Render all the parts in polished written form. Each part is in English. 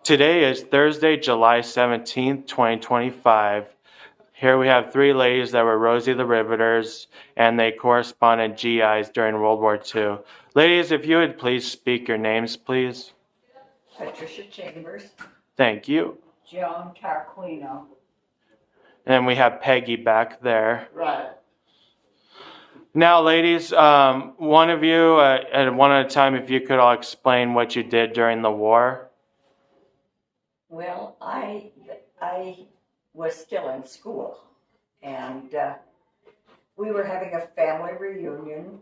Today is Thursday, July 17th, 2025. Here we have three ladies that were Rosie the Riveters, and they corresponded GIs during World War II. Ladies, if you would please speak your names, please. Patricia Chambers. Thank you. Joan Tarquino. And we have Peggy back there. Right. Now, ladies, one of you, at one at a time, if you could all explain what you did during the war. Well, I was still in school, and we were having a family reunion,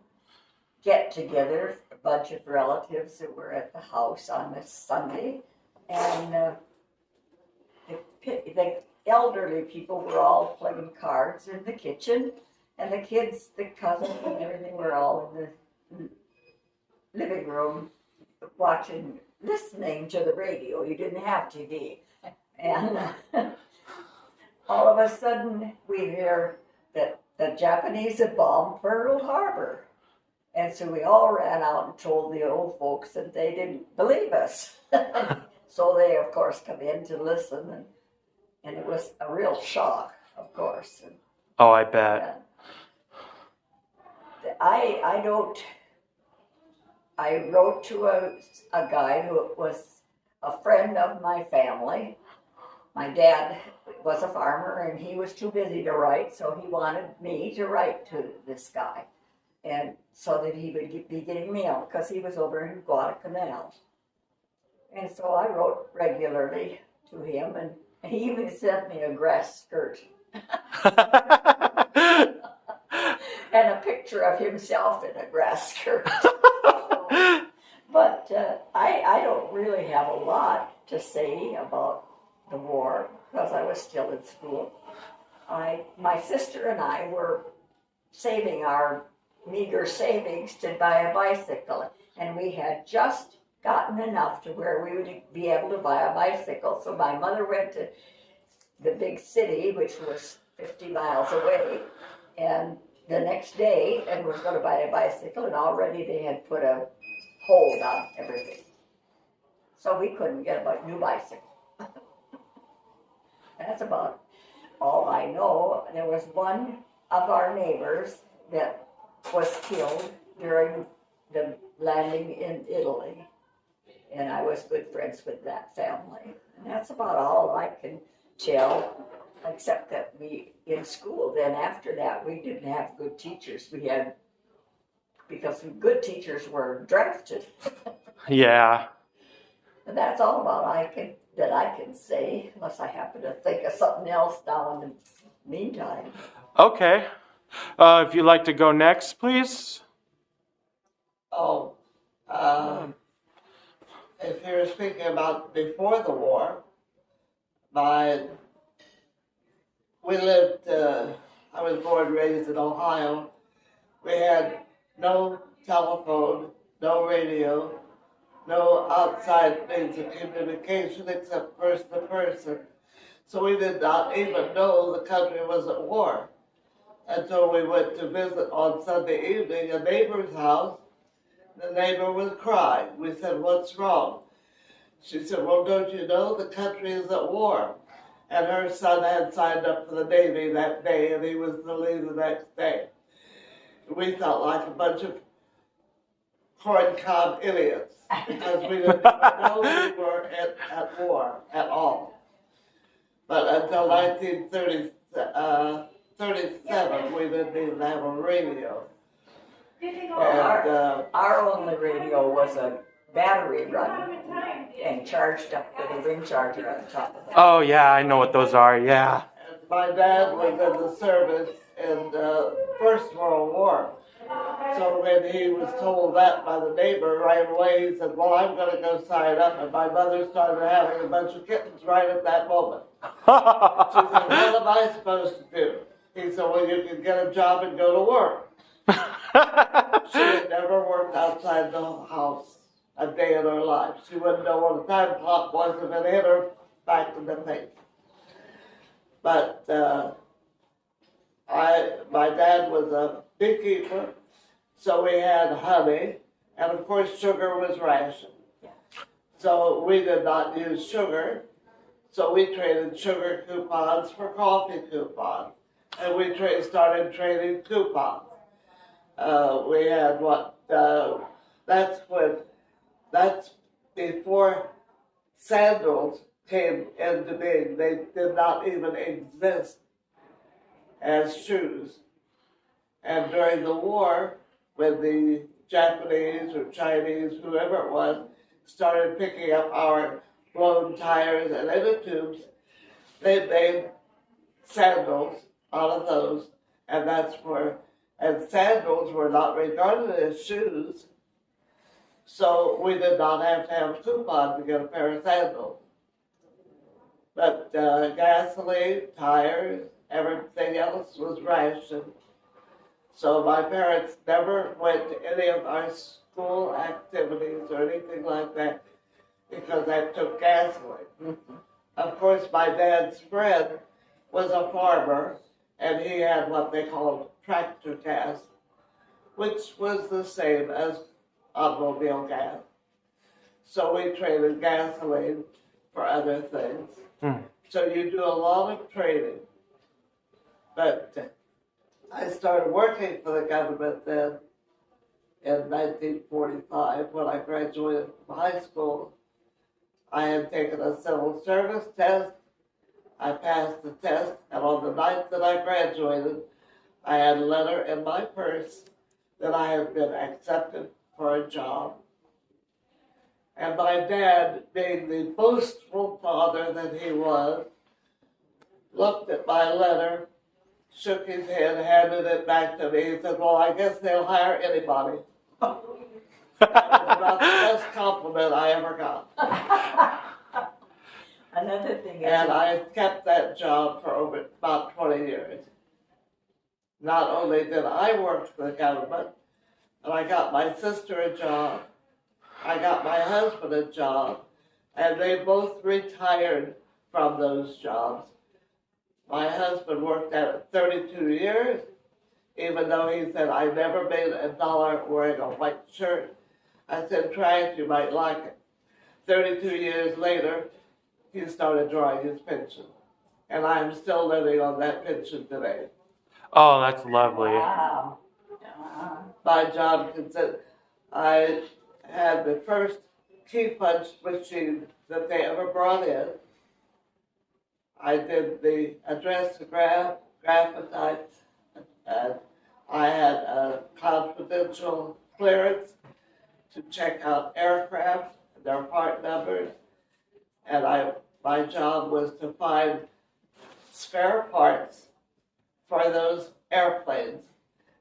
get together, a bunch of relatives that were at the house on this Sunday, and the elderly people were all playing cards in the kitchen, and the kids, the cousins and everything were all in the living room listening to the radio. You didn't have TV. And all of a sudden we hear that the Japanese had bombed Pearl Harbor. And so we all ran out and told the old folks, and they didn't believe us. So they, of course, come in to listen, and it was a real shock, of course. Oh, I bet. I wrote to a guy who was a friend of my family. My dad was a farmer, and he was too busy to write, so he wanted me to write to this guy, and so that he would be getting mail, because he was over in Guadalcanal. And so I wrote regularly to him, and he even sent me a grass skirt. And a picture of himself in a grass skirt. But I don't really have a lot to say about the war because I was still in school. My sister and I were saving our meager savings to buy a bicycle, and we had just gotten enough to where we would be able to buy a bicycle. So my mother went to the big city, which was 50 miles away, and the next day, and was going to buy a bicycle, and already they had put a hold on everything. So we couldn't get a new bicycle. That's about all I know. There was one of our neighbors that was killed during the landing in Italy, and I was good friends with that family. And that's about all I can tell, except that we, in school, then after that, we didn't have good teachers. We had, because good teachers were drafted. Yeah. And that's all about that I can say, unless I happen to think of something else now in the meantime. Okay. If you'd like to go next, please. Oh, if you're speaking about before the war, we lived, I was born and raised in Ohio. We had no telephone, no radio, no outside means of communication except person to person. So we did not even know the country was at war until we went to visit on Sunday evening a neighbor's house. The neighbor was crying. We said, "What's wrong?" She said, "Well, don't you know the country is at war?" And her son had signed up for the Navy that day, and he was to leave the next day. We felt like a bunch of corncob idiots because we didn't know we were at war at all. But until 1937, we didn't even have a radio. And, our only radio was a battery run and charged up with a ring charger on top of it. Oh, yeah, I know what those are, yeah. my dad was in the service in the First World War. So when he was told that by the neighbor right away, he said, "Well, I'm going to go sign up." And my mother started having a bunch of kittens right at that moment. She said, "What am I supposed to do?" He said, "Well, you can get a job and go to work." She had never worked outside the house a day in her life. She wouldn't know what a time clock was if it hit her back in the face. But my dad was a beekeeper, so we had honey, and of course sugar was rationed. So we did not use sugar. So we traded sugar coupons for coffee coupons. And we started trading coupons. We had that's before sandals came into being. They did not even exist as shoes. And during the war, when the Japanese or Chinese, whoever it was, started picking up our blown tires and inner tubes, they made sandals out of those, and sandals were not regarded as shoes, so we did not have to have a coupon to get a pair of sandals. But gasoline, tires, everything else was rationed. So my parents never went to any of our school activities or anything like that because I took gasoline. Of course, my dad's friend was a farmer, and he had what they called tractor gas, which was the same as automobile gas. So we traded gasoline for other things. So you do a lot of trading. But I started working for the government then in 1945 when I graduated from high school. I had taken a civil service test. I passed the test, and on the night that I graduated, I had a letter in my purse that I had been accepted for a job. And my dad, being the boastful father that he was, looked at my letter, shook his head, handed it back to me. He said, well, I guess they'll hire anybody. That was about the best compliment I ever got. Another thing is, And I kept that job for over about 20 years. Not only did I work for the government, but I got my sister a job, I got my husband a job, and they both retired from those jobs. My husband worked at it 32 years, even though he said, I never made $1 wearing a white shirt. I said, try it, you might like it. 32 years later, he started drawing his pension. And I'm still living on that pension today. Oh, that's lovely. wow. My job consisted, I had the first key punch machine that they ever brought in. I did the address graphotype, and I had a confidential clearance to check out aircraft, their part numbers, and my job was to find spare parts for those airplanes.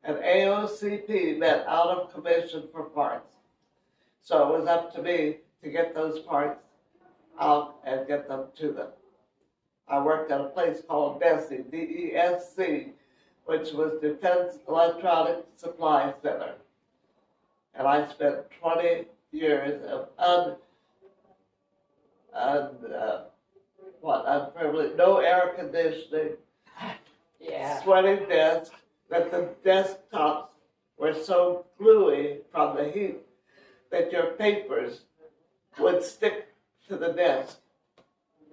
And AOCP meant out of commission for parts. So it was up to me to get those parts out and get them to them. I worked at a place called DESC, D-E-S-C, which was Defense Electronic Supply Center. And I spent 20 years of unprivileged, no air conditioning, Yeah. sweaty desks, that the desktops were so gluey from the heat that your papers would stick to the desk,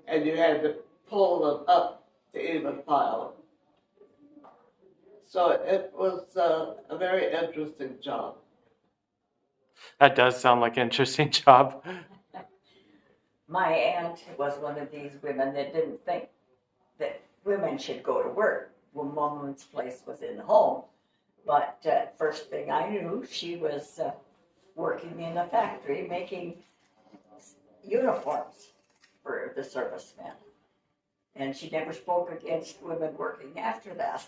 and you had to pull them up to even file them. So it was a very interesting job. That does sound like an interesting job. My aunt was one of these women that didn't think that women should go to work. Well, woman's place was in the home. But first thing I knew, she was working in a factory making uniforms for the servicemen. And she never spoke against women working after that.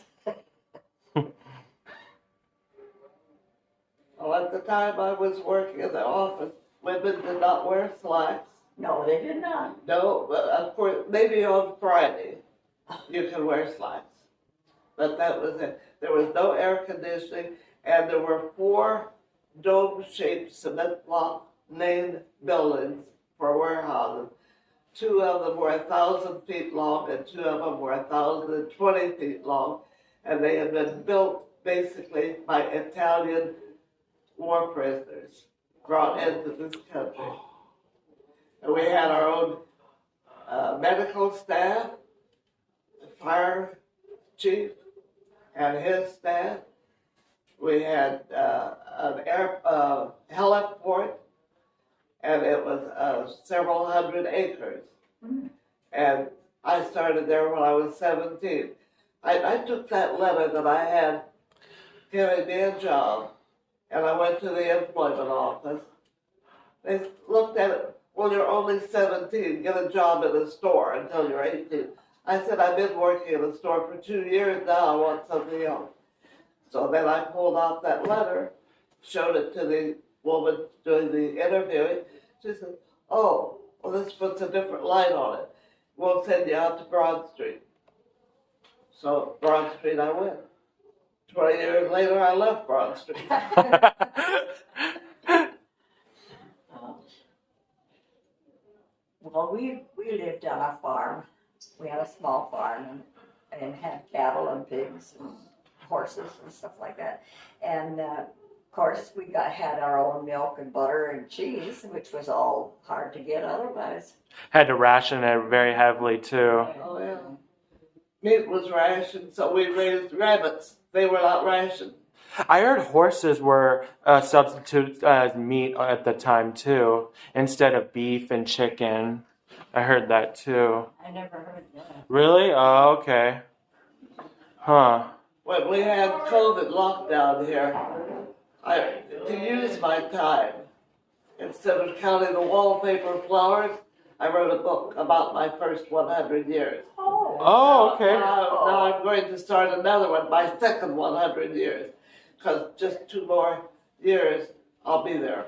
Well, at the time I was working in the office, women did not wear slacks. No, they did not. No, of course, maybe on Friday you can wear slacks. But that was it. There was no air conditioning, and there were 4 dome-shaped cement block named buildings for warehouses. 2 of them were 1,000 feet long, and 2 of them were 1,020 feet long, and they had been built basically by Italian war prisoners brought into this country. And we had our own medical staff, the fire chief and his staff. We had an heliport, and it was several hundred acres. And I started there when I was 17. I took that letter that I had giving me a job, and I went to the employment office. They looked at it, well, you're only 17, get a job in a store until you're 18. I said, I've been working in a store for 2 years now, I want something else. So then I pulled out that letter, showed it to the woman doing the interviewing. She said, oh, well, this puts a different light on it. We'll send you out to Broad Street. So Broad Street I went. 20 years later, I left Broad Street. Well, we lived on a farm. We had a small farm and had cattle and pigs and horses and stuff like that. And of course, we had our own milk and butter and cheese, which was all hard to get otherwise. Had to ration it very heavily too. Oh, yeah. Meat was rationed, so we raised rabbits. They were not rationed. I heard horses were substituted as meat at the time too, instead of beef and chicken. I heard that too. I never heard that. Really? Oh, okay. Huh. When we had COVID lockdown here, to use my time, instead of counting the wallpaper flowers, I wrote a book about my first 100 years. Oh, okay. Now I'm going to start another one, my second 100 years, because just 2 more years, I'll be there.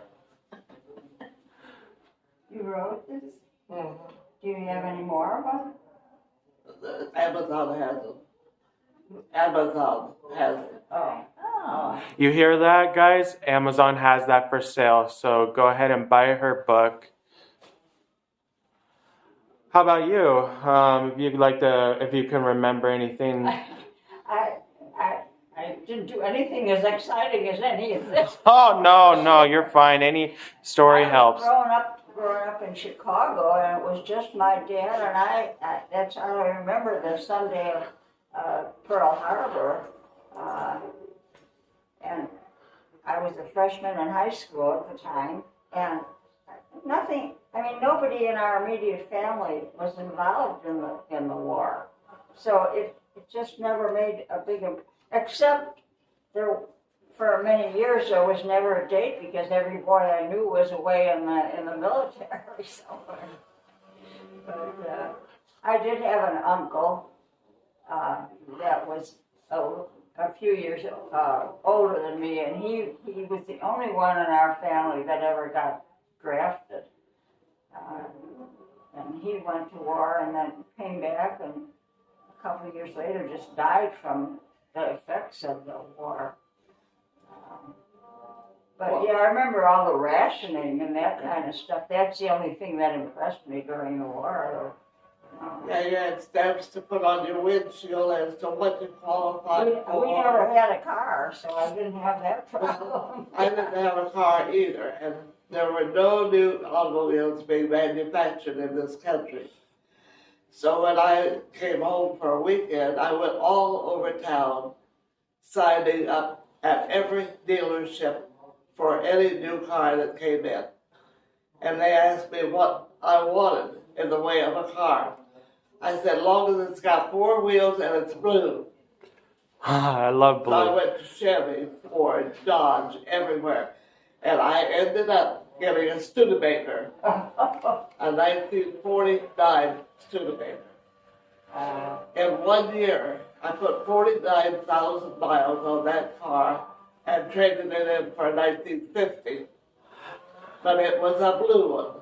You wrote this? Mhm. Do you have any more about it? Amazon has them. Amazon has them. Oh. You hear that, guys? Amazon has that for sale, so go ahead and buy her book. How about you? If you can remember anything. I didn't do anything as exciting as any of this. Oh, no, you're fine. Any story helps. Growing up in Chicago, and it was just my dad and I. That's how I remember the Sunday of Pearl Harbor. And I was a freshman in high school at the time, and nobody in our immediate family was involved in the war. So it just never made a big except for many years there was never a date because every boy I knew was away in the military somewhere. But I did have an uncle that was a few years older than me, and he was the only one in our family that ever got drafted. And he went to war and then came back, and a couple of years later just died from the effects of the war. But yeah, I remember all the rationing and that kind of stuff. That's the only thing that impressed me during the war. Yeah, you had stamps to put on your windshield as to what you qualified for. We never had a car, so I didn't have that problem. I didn't have a car either, and there were no new automobiles being manufactured in this country. So when I came home for a weekend, I went all over town signing up at every dealership for any new car that came in. And they asked me what I wanted in the way of a car. I said, long as it's got 4 wheels and it's blue. I love blue. So I went to Chevy, Ford, Dodge, everywhere. And I ended up getting a Studebaker, a 1949 Studebaker. In 1 year, I put 49,000 miles on that car and traded it in for a 1950. But it was a blue one.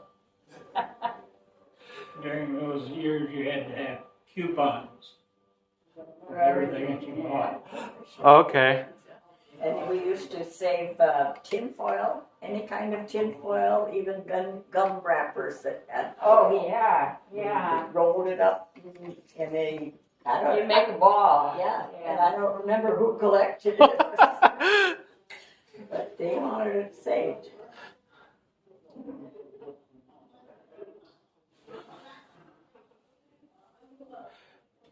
During those years, you had to have coupons for everything that you bought. Okay. And we used to save tinfoil, any kind of tinfoil, even gum wrappers that had. Oh, yeah. Rolled it up and they. You make a ball. Yeah, and I don't remember who collected it. But they wanted it saved.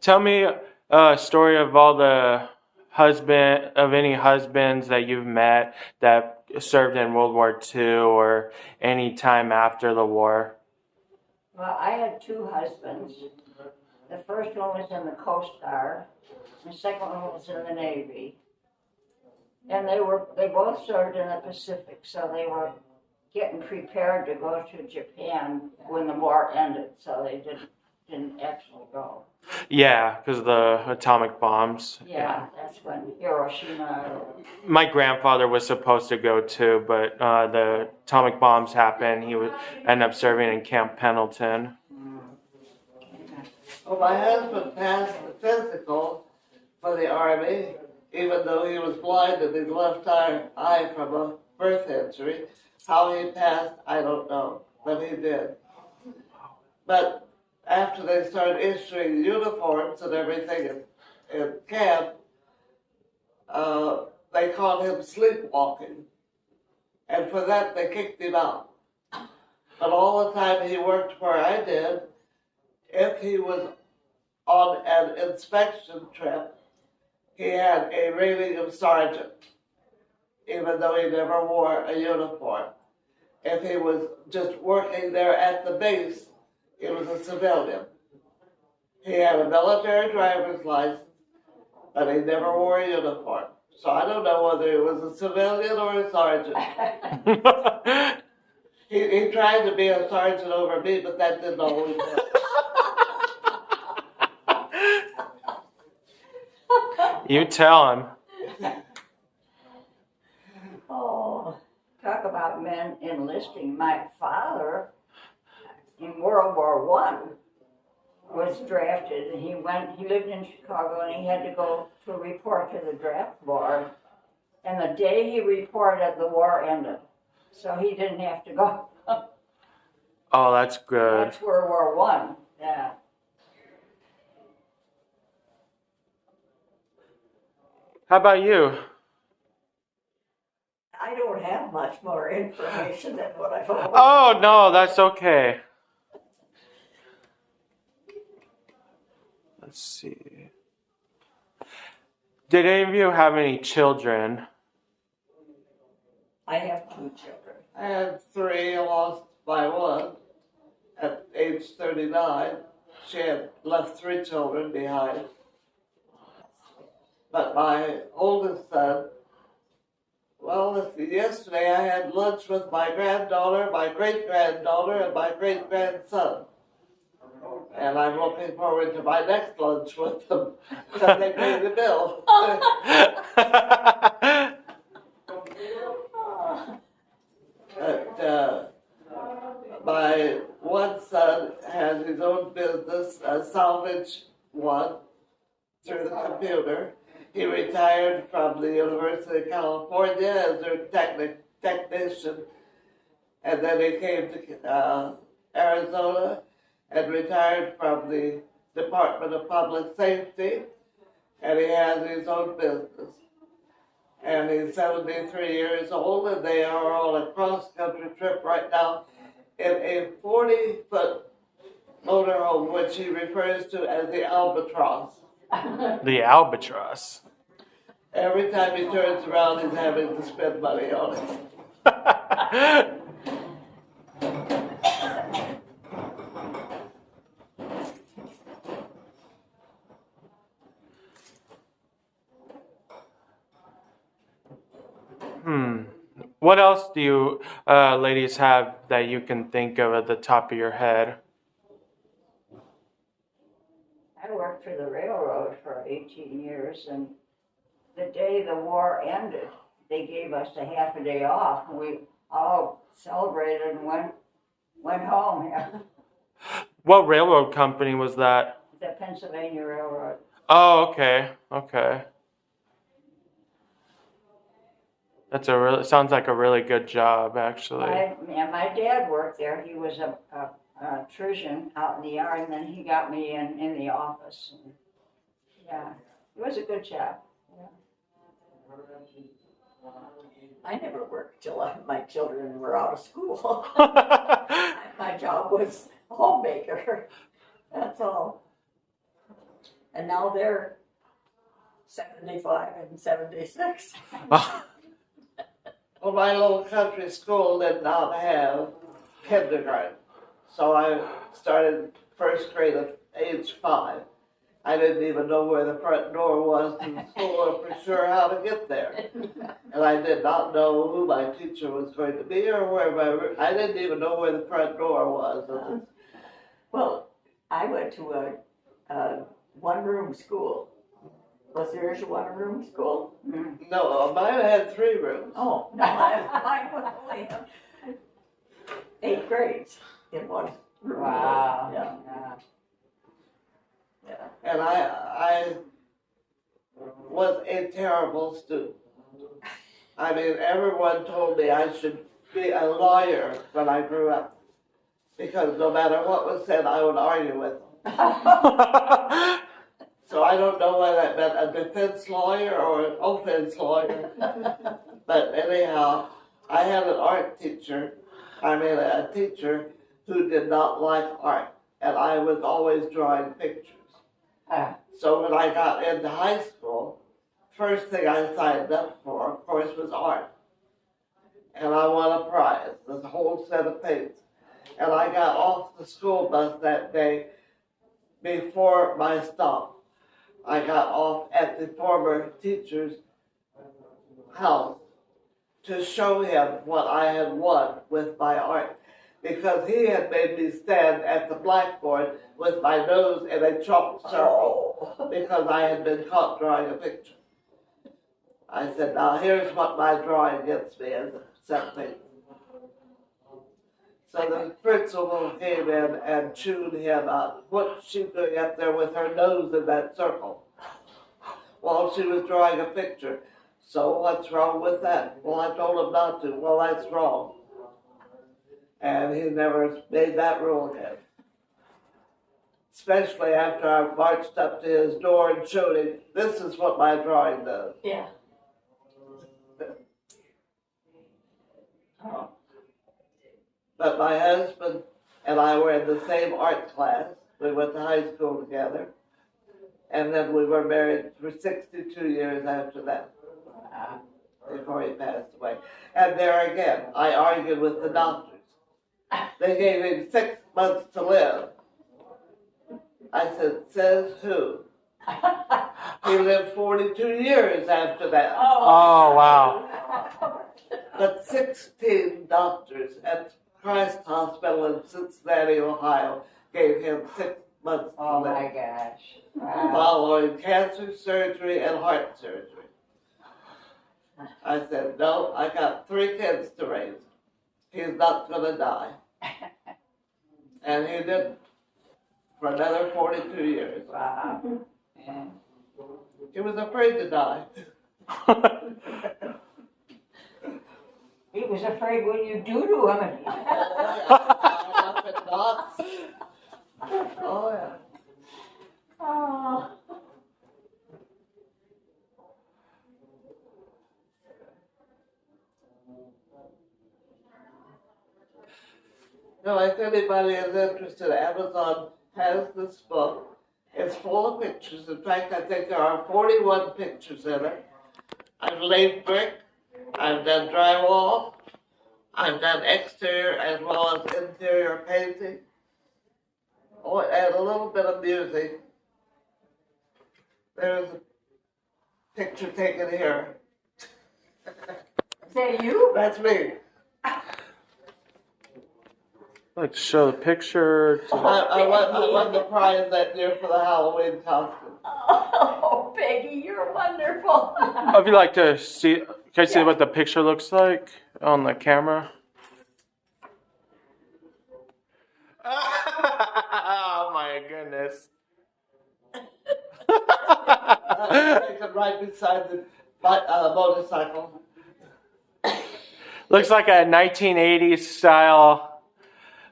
Tell me a story of all the any husbands that you've met that served in World War II or any time after the war. Well, I had two husbands. The first one was in the Coast Guard. The second one was in the Navy. And they both served in the Pacific, so they were getting prepared to go to Japan when the war ended, so they didn't actually go. Yeah, because the atomic bombs. Yeah, that's when Hiroshima. My grandfather was supposed to go too, but the atomic bombs happened. He would end up serving in Camp Pendleton. Well, my husband passed the physical for the Army, even though he was blind in his left eye from a birth injury. How he passed, I don't know, but he did. But after they started issuing uniforms and everything in camp, they caught him sleepwalking. And for that, they kicked him out. But all the time he worked where I did, if he was on an inspection trip, he had a rating of sergeant, even though he never wore a uniform. If he was just working there at the base, he was a civilian. He had a military driver's license, but he never wore a uniform. So I don't know whether he was a civilian or a sergeant. He tried to be a sergeant over me, but that didn't always work. You tell him. Oh, Talk about men enlisting. My father, in World War I, was drafted, and he lived in Chicago, and he had to go to report to the draft board. And the day he reported, the war ended. So he didn't have to go. Oh, that's good. That's World War I. Yeah. How about you? I don't have much more information than what I've already. Oh, no, that's okay. Let's see. Did any of you have any children? I have two children. I had three, I lost by one at age 39. She had left three children behind. But my oldest son, well, let's see, yesterday I had lunch with my granddaughter, my great-granddaughter, and my great-grandson. And I'm looking forward to my next lunch with them because they pay the bill. But my one son has his own business, a salvage one, through the computer. He retired from the University of California as their technician, and then he came to Arizona and retired from the Department of Public Safety, and he has his own business. And he's 73 years old, and they are on a cross-country trip right now in a 40-foot motorhome, which he refers to as the Albatross. The albatross. Every time he turns around, he's having to spend money on it. What else do you ladies have that you can think of at the top of your head? I worked for the railroad for 18 years, and the day the war ended, they gave us a half a day off, and we all celebrated and went home. Yeah. What railroad company was that? The Pennsylvania Railroad. Oh, okay. That's sounds like a really good job, actually. My dad worked there. He was a Trusian out in the yard, and then he got me in the office. And, yeah, it was a good job. Yeah. I never worked till my children were out of school. My job was a homemaker. That's all. And now they're 75 and 76. Well, my little country school did not have kindergarten. So I started first grade at age 5. I didn't even know where the front door was to the school or for sure how to get there. And I did not know who my teacher was going to be or I didn't even know where the front door was. Well, I went to a one-room school. Was yours a one-room school? No, mine had 3 rooms. Oh, no, mine was only 8 grades in one room. Wow. Yeah, Yeah. yeah. And I was a terrible student. I mean, everyone told me I should be a lawyer when I grew up. Because no matter what was said, I would argue with them. So I don't know whether that meant a defense lawyer or an offense lawyer. But anyhow, I had an art teacher, a teacher who did not like art. And I was always drawing pictures. So when I got into high school, first thing I signed up for, of course, was art. And I won a prize, this whole set of paints. And I got off the school bus that day before my stop. I got off at the former teacher's house to show him what I had won with my art. Because he had made me stand at the blackboard with my nose in a chalk circle because I had been caught drawing a picture. I said, now here's what my drawing gets me as a set of paint. So the principal came in and chewed him up. What's she doing up there with her nose in that circle? While she was drawing a picture. So what's wrong with that? Well, I told him not to. Well, that's wrong. And he never made that rule again. Especially after I marched up to his door and showed him, this is what my drawing does. Yeah. Oh. But my husband and I were in the same art class. We went to high school together. And then we were married for 62 years after that, before he passed away. And there again, I argued with the doctors. They gave him 6 months to live. I said, says who? He lived 42 years after that. Oh, wow. But 16 doctors at Christ Hospital in Cincinnati, Ohio, gave him 6 months to Oh live. my gosh. Wow. Following cancer surgery and heart surgery. I said, no, I got 3 kids to raise. He's not going to die. And he didn't for another 42 years. Wow. Yeah. He was afraid to die. He was afraid what you do to him. Up in knots. Oh, yeah. Oh. No, if anybody is interested, Amazon has this book. It's full of pictures. In fact, I think there are 41 pictures in it. I've laid brick. I've done drywall. I've done exterior as well as interior painting. Oh, and a little bit of music. There's a picture taken here. Is that you? That's me. I'd like to show the picture. I won the prize that year for the Halloween costume. Oh, Peggy, you're wonderful. If you'd like to see, can I see what the picture looks like on the camera? Oh my goodness. Taken right beside the motorcycle. Looks like a 1980s style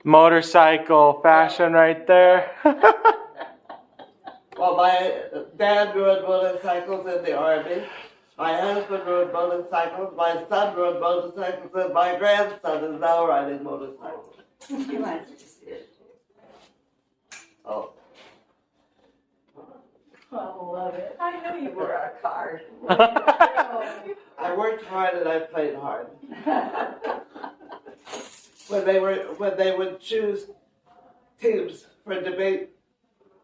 motorcycle fashion right there. Well, my dad rode motorcycles in the Army. My husband rode motorcycles. My son rode motorcycles. And my grandson is now riding motorcycles. She wants to see it. Oh. I love it. I knew you were a card. I worked hard and I played hard. When they would choose teams for debate,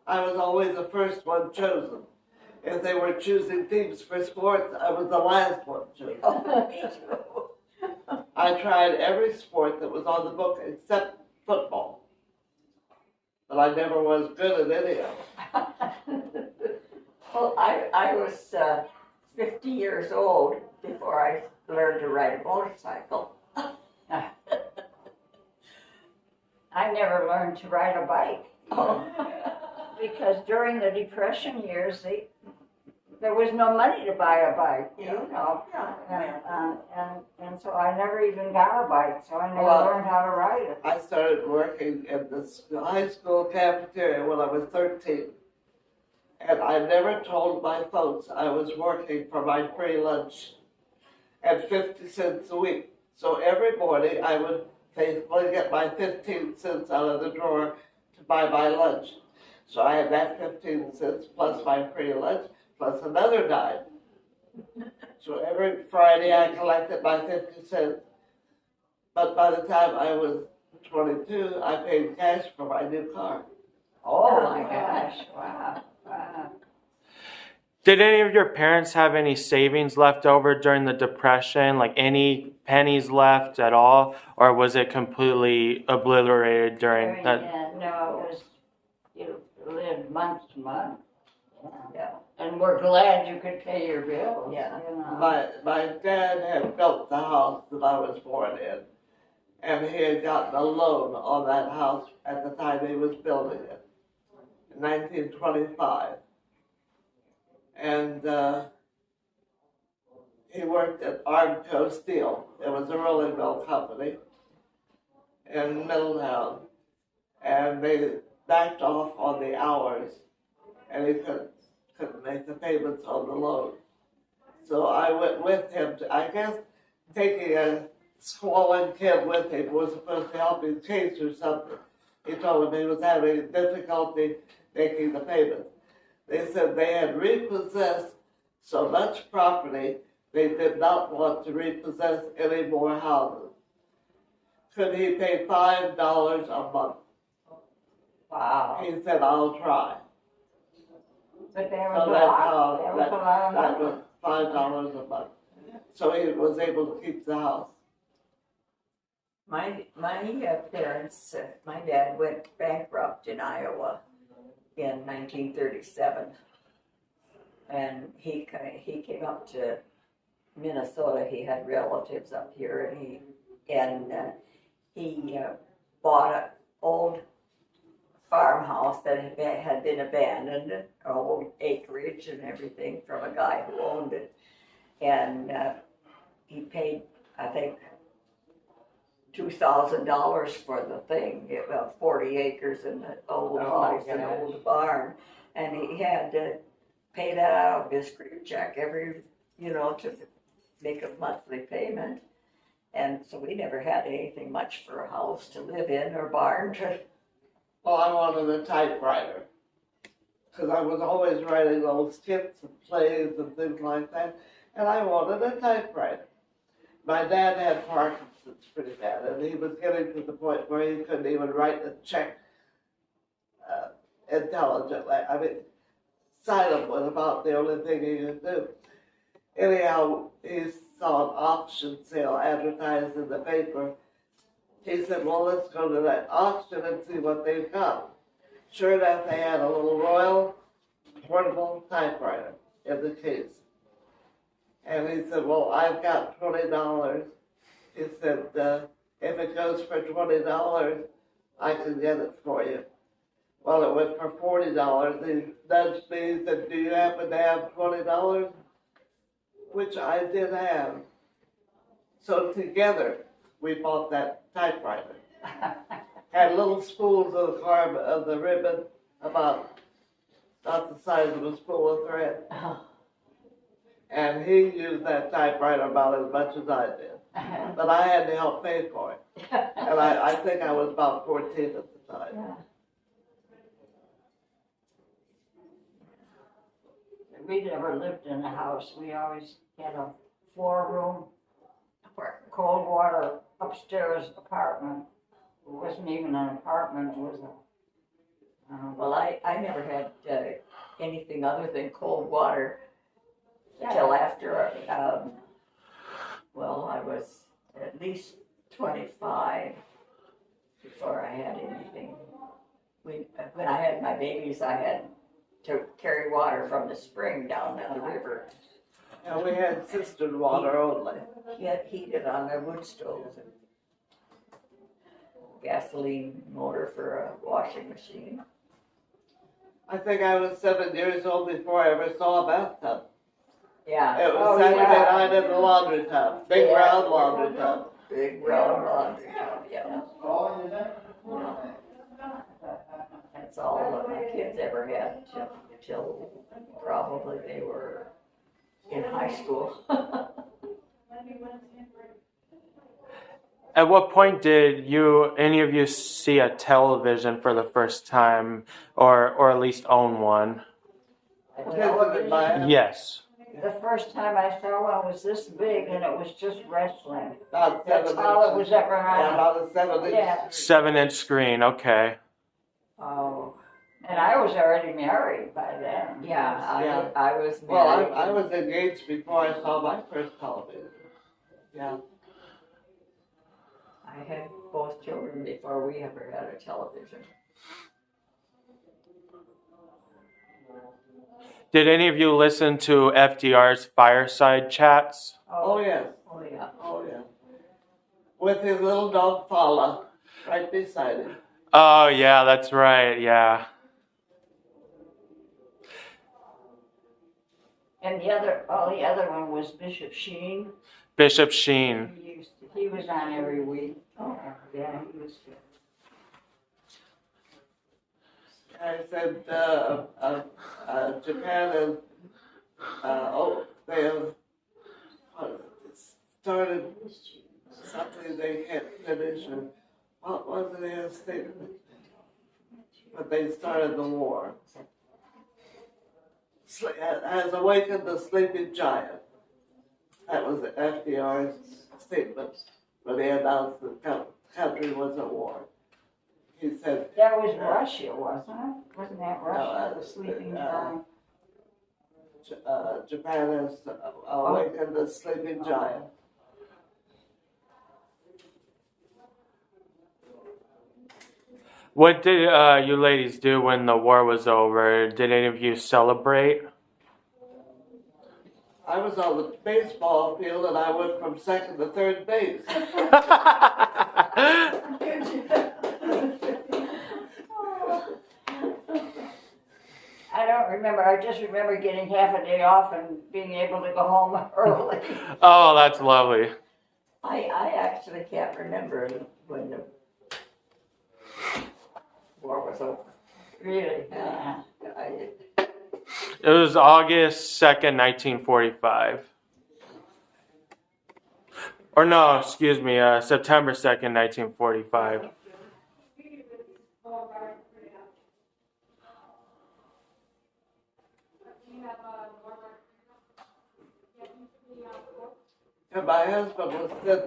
I was always the first one chosen. If they were choosing teams for sports, I was the last one chosen. Oh, me too. I tried every sport that was on the book except football. But I never was good at any of them. Well, I was 50 years old before I learned to ride a motorcycle. I never learned to ride a bike. Oh. Because during the Depression years, there was no money to buy a bike, you know. And so I never even got a bike, so I never learned how to ride it. I started working in the high school cafeteria when I was 13. And I never told my folks I was working for my free lunch at 50 cents a week. So every morning I would faithfully get my 15 cents out of the drawer to buy my lunch. So I had that 15 cents plus my free lunch plus another dime. So every Friday I collected my 50 cents. But by the time I was 22, I paid cash for my new car. Oh my gosh, wow. Wow. Did any of your parents have any savings left over during the Depression, like any pennies left at all, or was it completely obliterated during that? No, it was, you lived month to month. Yeah. And we're glad you could pay your bills. Yeah. You know. My dad had built the house that I was born in, and he had gotten a loan on that house at the time he was building it, in 1925. And he worked at Armco Steel. It was a rolling mill company in Middletown, and they backed off on the hours, and he couldn't make the payments on the loan. So I went with him to, I guess, taking a squalling kid with him was supposed to help him case or something. He told him he was having difficulty making the payments. They said they had repossessed so much property, they did not want to repossess any more houses. Could he pay $5 a month? Wow. He said, I'll try. But there was So a that's lot. how, There was a lot of that money. was $5 a month. So he was able to keep the house. My parents, my dad went bankrupt in Iowa in 1937, and he came up to Minnesota. He had relatives up here, and he bought an old farmhouse that had been abandoned, an old acreage and everything from a guy who owned it, and he paid, I think, $2,000 for the thing. It was 40 acres in the old house, an old barn, and he had to pay that out of his check every, to make a monthly payment. And so we never had anything much for a house to live in or barn to. Well, I wanted a typewriter because I was always writing little skits and plays and things like that, and I wanted a typewriter. My dad had Parkinson's pretty bad, and he was getting to the point where he couldn't even write a check intelligently. I mean, silent was about the only thing he could do. Anyhow, he saw an auction sale advertised in the paper. He said, well, let's go to that auction and see what they've got. Sure enough, they had a little Royal portable typewriter in the case. And he said, well, I've got $20. He said, if it goes for $20, I can get it for you. Well, it went for $40. He nudged me and said, do you happen to have $20? Which I did have. So together, we bought that typewriter. Had little spools of the ribbon, about the size of a spool of thread. And he used that typewriter about as much as I did. But I had to help pay for it. And I think I was about 14 at the time. we never lived in a house. We always had a 4-room, cold water upstairs apartment. It wasn't even an apartment, it was a, Well, I never had anything other than cold water till after, well, I was at least 25 before I had anything. When I had my babies, I had to carry water from the spring down at the river. And we had cistern water only. Heated on the wood stove. Gasoline motor for a washing machine. I think I was 7 years old before I ever saw a bathtub. Yeah. It was Saturday night in the laundry tub, big round laundry tub. Big round laundry tub, yeah. That's all that my kids ever had till probably they were in high school. At what point did any of you see a television for the first time, or at least own one? Visited by Yes. the first time I saw one was this big and it was just wrestling. about That's 7 all it inches. was ever Yeah, on. about a 7 inch. Yeah, 7-inch screen. Okay. Oh, and I was already married by then. yeah, Yeah. I was Well, married. I was engaged before I saw my first television. Yeah. I had both children before we ever had a television. Did any of you listen to FDR's fireside chats? Oh, yes. Oh, yeah. Oh, yeah. With his little dog, Paula, right beside him. Oh, yeah, that's right. Yeah. And the other one was Bishop Sheen. Bishop Sheen. He was on every week. Oh, yeah, he was good. I said, Japan and, they have started something they can't finish, and what was it their statement? But they started the war. Has awakened the sleeping giant. That was FDR's statement when he announced the country was at war. He said, That was Russia, wasn't it? Wasn't that Russia, No, the sleeping giant? Japan has awakened the sleeping giant. What did you ladies do when the war was over? Did any of you celebrate? I was on the baseball field and I went from second to third base. I don't remember. I just remember getting half a day off and being able to go home early. Oh, that's lovely. I actually can't remember when the war was over. Really? Yeah. It was August 2nd, 1945. Or no, excuse me, September 2nd, 1945. And my husband was sent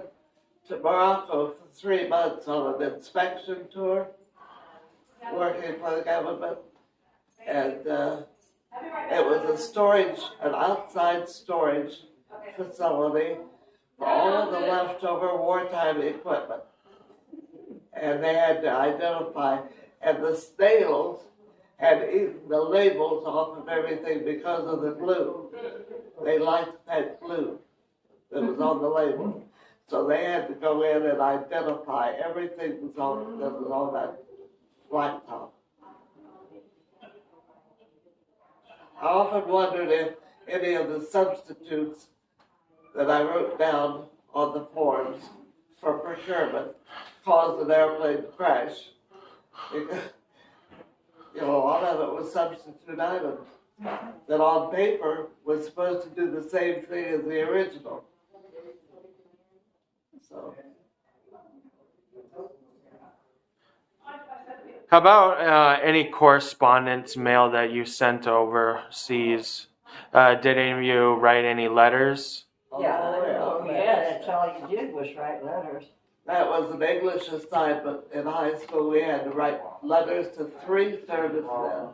to Morocco for 3 months on an inspection tour, working for the government. And it was an outside storage facility for all of the leftover wartime equipment. And they had to identify, and the snails had eaten the labels off of everything because of the glue. They liked that glue that was on the label. So they had to go in and identify everything that was on that blacktop. I often wondered if any of the substitutes that I wrote down on the forms for procurement caused an airplane to crash. Because, a lot of it was substitute items that on paper was supposed to do the same thing as the original. So. How about any correspondence mail that you sent overseas? Did any of you write any letters? Yeah, that's all you did was write letters. That was an English assignment in high school. We had to write letters to 3 servicemen.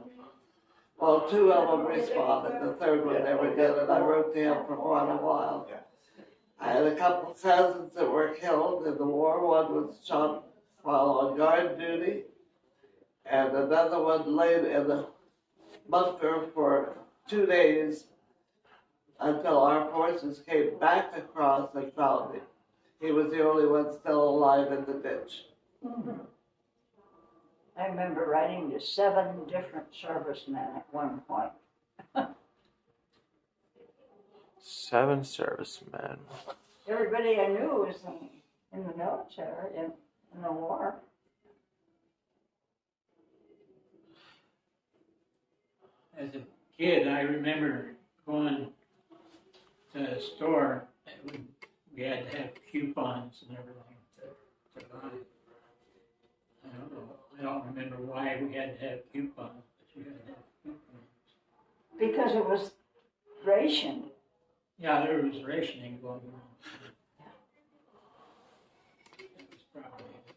Well, 2 of them responded. The third one never did, and I wrote to him for quite a while. I had a couple of cousins that were killed in the war. One was shot while on guard duty, and another one laid in the bunker for 2 days until our forces came back across and found him. He was the only one still alive in the ditch. I remember writing to 7 different servicemen at one point. 7 servicemen. Everybody I knew was in the military, in the war. As a kid, I remember going to a store and we had to have coupons and everything to buy. I don't know. I don't remember why we had to have coupons, but we had to have coupons. Because it was rationed. Yeah, there was rationing going on. That was probably it.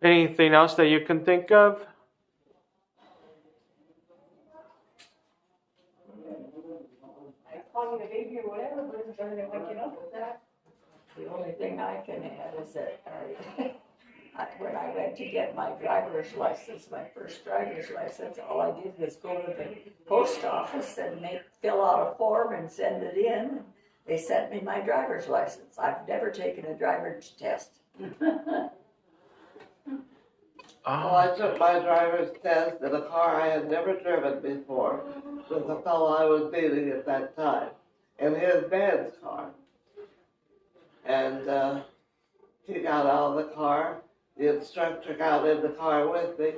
Anything else that you can think of? I call you a baby or whatever, but it's better than waking up with that. The only thing I can add is that when I went to get my driver's license, my first driver's license, all I did was go to the post office and fill out a form and send it in. They sent me my driver's license. I've never taken a driver's test. Well, I took my driver's test in a car I had never driven before with the fellow I was dating at that time, in his dad's car. And he got out of the car. The instructor got in the car with me.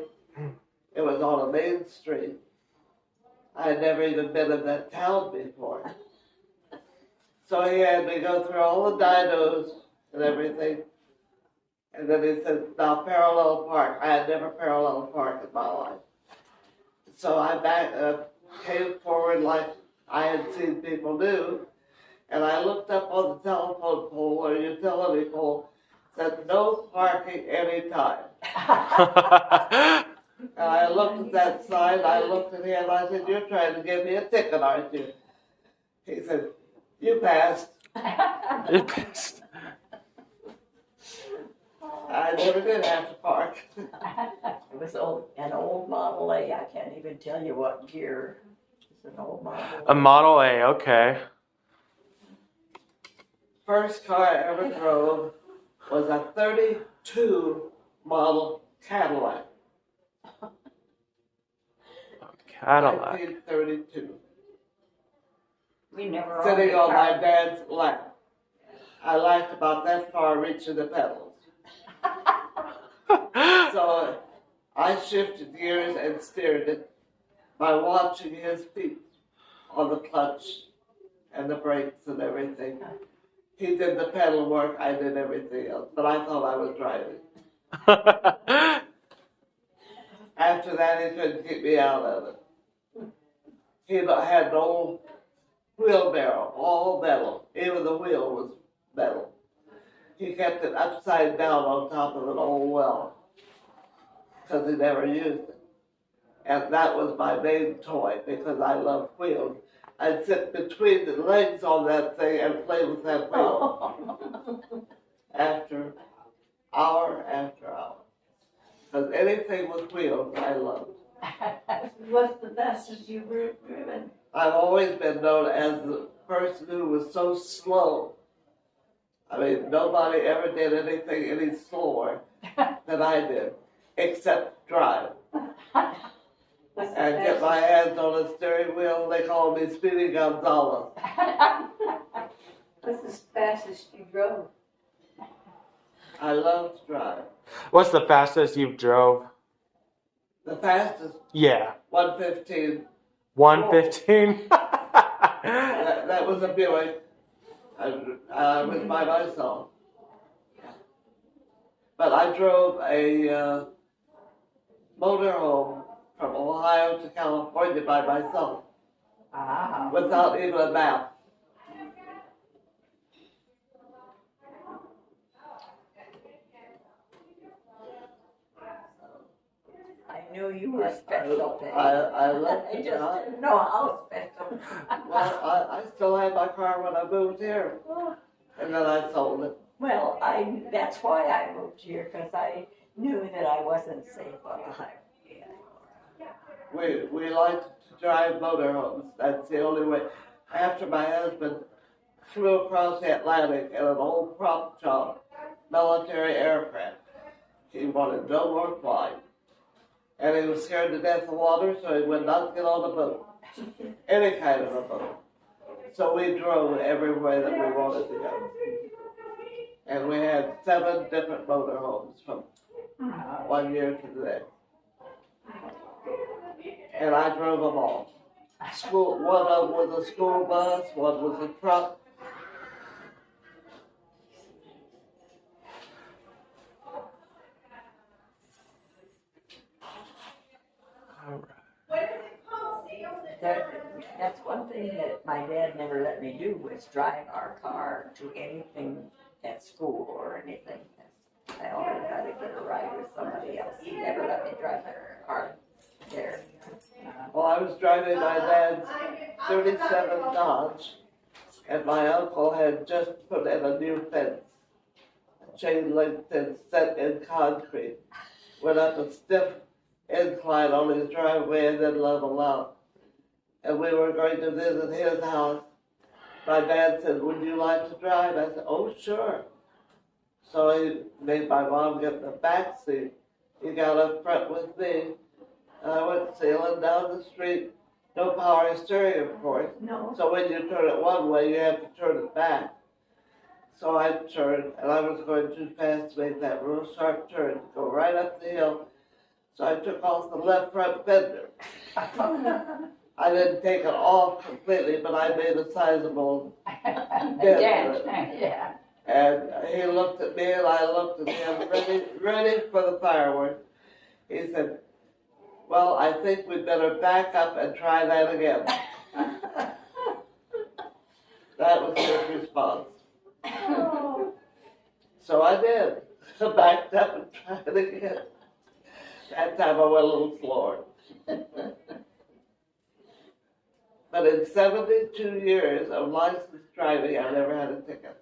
It was on a main street. I had never even been in that town before. So he had me go through all the dynos and everything. And then he said, now parallel park. I had never parallel parked in my life. So I came forward like I had seen people do. And I looked up on the telephone pole or utility pole, said no parking anytime. And I looked at that sign, I looked at him, I said, you're trying to give me a ticket, aren't you? He said, you passed. You passed. I never did have to park. It was an old Model A. I can't even tell you what year. It's an old Model A Model A, okay. First car I ever drove was a 32 model Cadillac. Cadillac. 1932. We never owned Sitting a on car. my dad's lap. I liked about that far reaching the pedals. So I shifted gears and steered it by watching his feet on the clutch and the brakes and everything. He did the pedal work, I did everything else, but I thought I was driving. After that, he couldn't get me out of it. He had an old wheelbarrow, all metal. Even the wheel was metal. He kept it upside down on top of an old well because he never used it. And that was my main toy because I love wheels. I'd sit between the legs on that thing and play with that wheel after hour. Because anything with wheels, I loved. What's the fastest you've driven? I've always been known as the person who was so slow. I mean, nobody ever did anything any slower than I did, except drive. And get my hands on a steering wheel, they call me Speedy Gonzalez. What's the fastest you drove? I love to drive. What's the fastest you've drove? The fastest, Yeah. 115. 115? That was a Buick. I was by myself. But I drove a motorhome from Ohio to California by myself Ah. without even a map. I knew you were special, Dave. I love I to just drive. didn't know how special. Well, I still had my car when I moved here, and then I sold it. Well, that's why I moved here, because I knew that I wasn't safe on the highway anymore. We like to drive motorhomes. That's the only way. After my husband flew across the Atlantic in an old prop job, military aircraft, he wanted no more flying. And he was scared to death of water, so he would not get on a boat, any kind of a boat. So we drove everywhere that we wanted to go. And we had 7 different motorhomes from one year to the next. And I drove them all. One of them was a school bus, one was a truck. That's one thing that my dad never let me do, was drive our car to anything at school or anything. I always had to get a ride with somebody else. He never let me drive my car there. Well, I was driving my dad's 37 Dodge, and my uncle had just put in a new fence, a chain link fence set in concrete. Went up a stiff incline on his driveway and then leveled out. And we were going to visit his house. My dad said, "Would you like to drive?" I said, "Oh, sure." So he made my mom get in the back seat. He got up front with me, and I went sailing down the street. No power steering, of course. No. So when you turn it one way, you have to turn it back. So I turned, and I was going too fast to make that real sharp turn to go right up the hill. So I took off the left front fender. I didn't take it off completely, but I made a sizable dent in it. Yeah. And he looked at me, and I looked at him, ready for the fireworks. He said, "Well, I think we'd better back up and try that again." That was his response. So I did. Backed up and tried it again. That time I went a little slower. But in 72 years of licensed driving, I never had a ticket.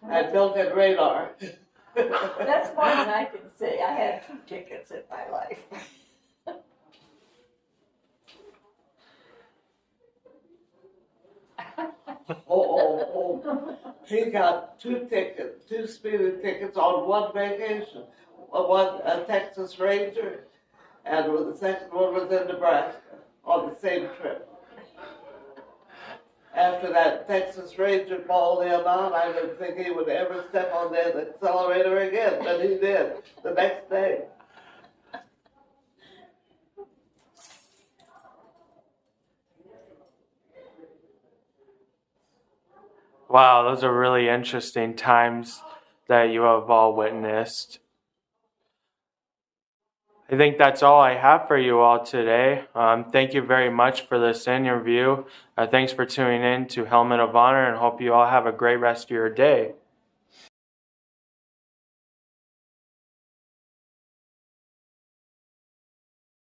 I had built-in radar. That's more than I can say. I had 2 tickets in my life. He got 2 tickets, 2 speeding tickets on one vacation. One a Texas Ranger, and the second one was in Nebraska on the same trip. After that Texas Ranger balled him out, I didn't think he would ever step on that accelerator again, but he did the next day. Wow, those are really interesting times that you have all witnessed. I think that's all I have for you all today. Thank you very much for this interview. Thanks for tuning in to Helmet of Honor, and hope you all have a great rest of your day.